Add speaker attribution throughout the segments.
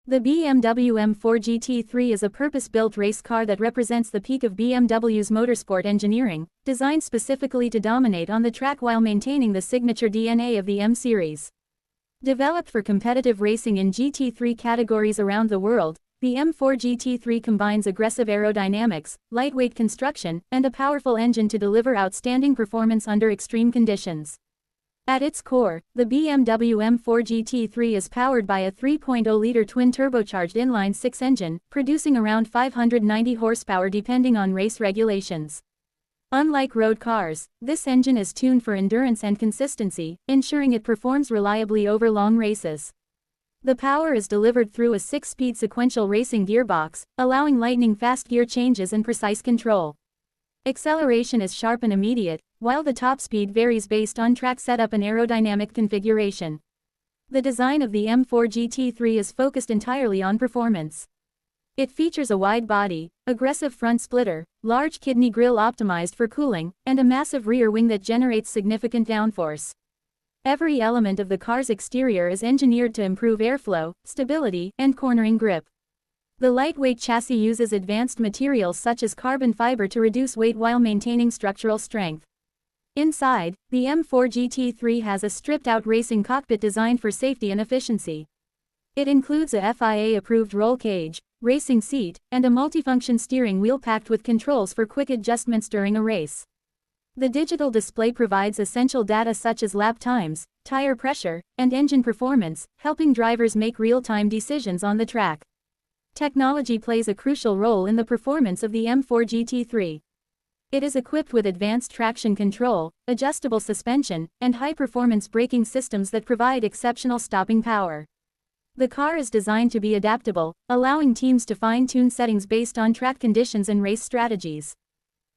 Speaker 1: The BMW M4 GT3 is a purpose-built race car that represents the peak of BMW's motorsport engineering, designed specifically to dominate on the track while maintaining the signature DNA of the M series. Developed for competitive racing in GT3 categories around the world, the M4 GT3 combines aggressive aerodynamics, lightweight construction, and a powerful engine to deliver outstanding performance under extreme conditions. At its core, the BMW M4 GT3 is powered by a 3.0-liter twin-turbocharged inline-six engine, producing around 590 horsepower depending on race regulations. Unlike road cars, this engine is tuned for endurance and consistency, ensuring it performs reliably over long races. The power is delivered through a 6-speed sequential racing gearbox, allowing lightning-fast gear changes and precise control. Acceleration is sharp and immediate, while the top speed varies based on track setup and aerodynamic configuration. The design of the M4 GT3 is focused entirely on performance. It features a wide body, aggressive front splitter, large kidney grille optimized for cooling, and a massive rear wing that generates significant downforce. Every element of the car's exterior is engineered to improve airflow, stability, and cornering grip. The lightweight chassis uses advanced materials such as carbon fiber to reduce weight while maintaining structural strength. Inside, the M4 GT3 has a stripped-out racing cockpit designed for safety and efficiency. It includes a FIA-approved roll cage, racing seat, and a multifunction steering wheel packed with controls for quick adjustments during a race. The digital display provides essential data such as lap times, tire pressure, and engine performance, helping drivers make real-time decisions on the track. Technology plays a crucial role in the performance of the M4 GT3. It is equipped with advanced traction control, adjustable suspension, and high-performance braking systems that provide exceptional stopping power. The car is designed to be adaptable, allowing teams to fine-tune settings based on track conditions and race strategies.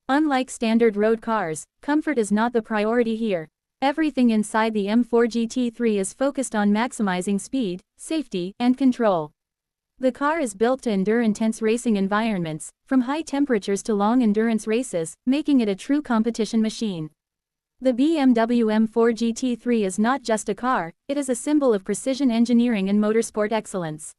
Speaker 1: Unlike standard road cars, comfort is not the priority here. Everything inside the M4 GT3 is focused on maximizing speed, safety, and control. The car is built to endure intense racing environments, from high temperatures to long-endurance races, making it a true competition machine. The BMW M4 GT3 is not just a car, it is a symbol of precision engineering and motorsport excellence.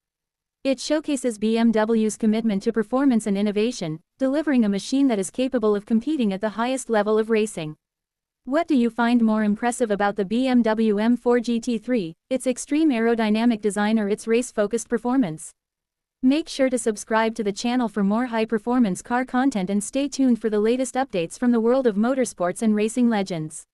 Speaker 1: It showcases BMW's commitment to performance and innovation, delivering a machine that is capable of competing at the highest level of racing. What do you find more impressive about the BMW M4 GT3, its extreme aerodynamic design or its race-focused performance? Make sure to subscribe to the channel for more high-performance car content and stay tuned for the latest updates from the world of motorsports and racing legends.